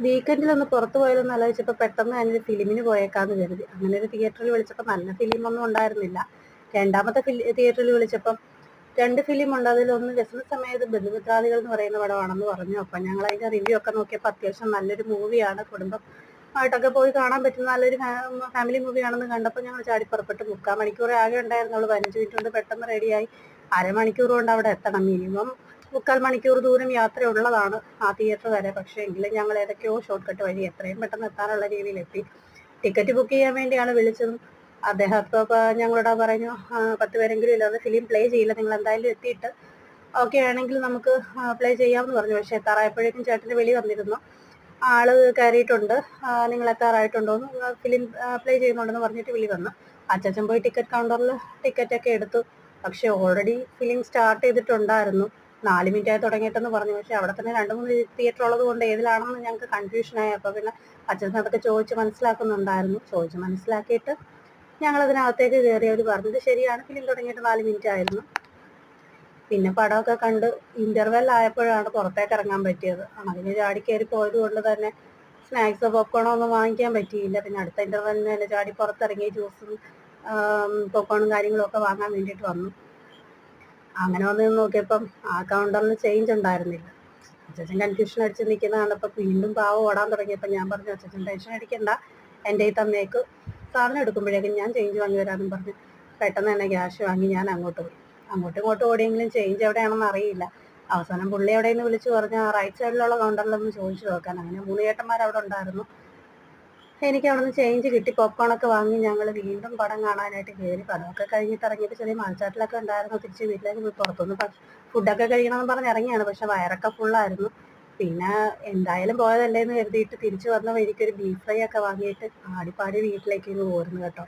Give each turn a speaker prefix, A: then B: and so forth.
A: വീക്കെൻഡിലൊന്ന് പുറത്ത് പോയാലോന്ന് ആലോചിച്ചപ്പോൾ പെട്ടെന്ന് ഞാനൊരു ഫിലിമിന് പോയേക്കാന്ന് കരുതി. അങ്ങനെ ഒരു തിയേറ്ററിൽ വിളിച്ചപ്പോൾ നല്ല ഫിലിമൊന്നും ഉണ്ടായിരുന്നില്ല. രണ്ടാമത്തെ തിയേറ്ററിൽ വിളിച്ചപ്പം 2 ഫിലിമുണ്ട്. അതിലൊന്ന് വ്യസനസമേതം ബന്ധുമിത്രാദികൾ എന്ന് പറയുന്ന പടമാണെന്ന് പറഞ്ഞു. അപ്പം ഞങ്ങൾ അതിൻ്റെ റിവ്യൂ ഒക്കെ നോക്കിയപ്പോൾ അത്യാവശ്യം നല്ലൊരു മൂവിയാണ്. കുടുംബമായിട്ടൊക്കെ പോയി കാണാൻ പറ്റുന്ന നല്ലൊരു ഫാമിലി മൂവിയാണെന്ന് കണ്ടപ്പോൾ ഞങ്ങൾ ചാടി പുറപ്പെട്ടു. 3/4 മണിക്കൂറേ ആകെ ഉണ്ടായിരുന്നുള്ളൂ. 15 മിനിറ്റ് കൊണ്ട് പെട്ടെന്ന് റെഡിയായി. അരമണിക്കൂർ കൊണ്ട് അവിടെ എത്തണം. മിനിമം 3/4 മണിക്കൂർ ദൂരം യാത്രയുള്ളതാണ് ആ തിയേറ്റർ വരെ. പക്ഷേ എങ്കിലും ഞങ്ങൾ ഏതൊക്കെയോ ഷോർട്ട് കട്ട് വഴി എത്രയും പെട്ടെന്ന് എത്താനുള്ള രീതിയിലെത്തി. ടിക്കറ്റ് ബുക്ക് ചെയ്യാൻ വേണ്ടിയാണ് വിളിച്ചതും. അദ്ദേഹം അപ്പോൾ ഞങ്ങളോട് പറഞ്ഞു, 10 പേരെങ്കിലും ഇല്ലാതെ ഫിലിം പ്ലേ ചെയ്യില്ല, നിങ്ങൾ എന്തായാലും എത്തിയിട്ട് ഓക്കെ ആണെങ്കിൽ നമുക്ക് പ്ലേ ചെയ്യാമെന്ന് പറഞ്ഞു. പക്ഷേ എത്താറായപ്പോഴേക്കും ചേട്ടൻ്റെ വിളി വന്നിരുന്നു, ആള് കയറിയിട്ടുണ്ട്, നിങ്ങൾ എത്താറായിട്ടുണ്ടോന്ന്, ഫിലിം പ്ലേ ചെയ്യുന്നുണ്ടെന്ന് പറഞ്ഞിട്ട് വിളി വന്നു. അച്ഛൻ പോയി ടിക്കറ്റ് കൗണ്ടറിൽ ടിക്കറ്റൊക്കെ എടുത്തു. പക്ഷേ ഓൾറെഡി ഫിലിം സ്റ്റാർട്ട് ചെയ്തിട്ടുണ്ടായിരുന്നു. 4 മിനിറ്റായി തുടങ്ങിയിട്ടെന്ന് പറഞ്ഞു. പക്ഷേ അവിടെ തന്നെ 2-3 തിയേറ്റർ ഉള്ളത് കൊണ്ട് ഏതിലാണെന്ന് ഞങ്ങൾക്ക് കൺഫ്യൂഷനായി. അപ്പോൾ പിന്നെ അച്ഛൻ അതൊക്കെ ചോദിച്ച് മനസ്സിലാക്കുന്നുണ്ടായിരുന്നു. ചോദിച്ച് മനസ്സിലാക്കിയിട്ട് ഞങ്ങളതിനകത്തേക്ക് കയറി. അവർ പറഞ്ഞത് ശരിയാണ്, ഫിലിം തുടങ്ങിയിട്ട് 4 മിനിറ്റ് ആയിരുന്നു. പിന്നെ പടമൊക്കെ കണ്ട് ഇൻ്റർവെൽ ആയപ്പോഴാണ് പുറത്തേക്ക് ഇറങ്ങാൻ പറ്റിയത്. അതിന് ചാടി കയറി പോയത് കൊണ്ട് തന്നെ സ്നാക്സോ പോപ്കോണോ ഒന്നും വാങ്ങിക്കാൻ പറ്റിയില്ല. പിന്നെ അടുത്ത ഇൻ്റർവെല്ലിന് തന്നെ ചാടി പുറത്തിറങ്ങി ജ്യൂസും പോപ്കോണും കാര്യങ്ങളും ഒക്കെ വാങ്ങാൻ വേണ്ടിയിട്ട് വന്നു. അങ്ങനെ വന്ന് നോക്കിയപ്പം ആ കൗണ്ടറിൽ ചേഞ്ച് ഉണ്ടായിരുന്നില്ല. അച്ഛൻ കൺഫ്യൂഷൻ അടിച്ച് നിൽക്കുന്ന കണ്ടപ്പോൾ വീണ്ടും പാവം ഓടാൻ തുടങ്ങിയപ്പോൾ ഞാൻ പറഞ്ഞു, അച്ഛൻ ടെൻഷൻ അടിക്കണ്ട, എൻ്റെ ഈ തന്നേക്ക്, സാധനം എടുക്കുമ്പോഴേക്കും ഞാൻ ചേഞ്ച് വാങ്ങി വരാമെന്നും പറഞ്ഞ് പെട്ടെന്ന് തന്നെ ക്യാഷ് വാങ്ങി ഞാൻ അങ്ങോട്ട് പോയി. അങ്ങോട്ടും ഇങ്ങോട്ടും ഓടിയെങ്കിലും ചേഞ്ച് എവിടെയാണെന്ന് അറിയില്ല. അവസാനം പുള്ളി എവിടെയെന്ന് വിളിച്ച് പറഞ്ഞ് ആ റൈറ്റ് സൈഡിലുള്ള കൗണ്ടറിലൊന്ന് ചോദിച്ചു നോക്കാൻ. അങ്ങനെ 3 ചേട്ടന്മാർ അവിടെ ഉണ്ടായിരുന്നു. എനിക്ക് അവിടെ നിന്ന് ചേഞ്ച് കിട്ടി. പോപ്കോണൊക്കെ വാങ്ങി ഞങ്ങൾ വീണ്ടും പടം കാണാനായിട്ട് കയറി. പടമൊക്കെ കഴിഞ്ഞിട്ട് ഇറങ്ങിയിട്ട് ചെറിയ മഴച്ചാട്ടിലൊക്കെ ഉണ്ടായിരുന്നു. തിരിച്ച് വീട്ടിലേക്ക് പോയി. പുറത്തുനിന്ന് ഫുഡൊക്കെ കഴിക്കണമെന്ന് പറഞ്ഞ് ഇറങ്ങിയാണ്. പക്ഷെ വയറൊക്കെ ഫുള്ളായിരുന്നു. പിന്നെ എന്തായാലും പോയതല്ലേ എന്ന് കരുതിയിട്ട് തിരിച്ചു വന്ന വഴിക്ക് ഒരു ബീഫ് ഫ്രൈ ഒക്കെ വാങ്ങിയിട്ട് ആടിപ്പാടി വീട്ടിലേക്ക് പോരുന്നു കേട്ടോ.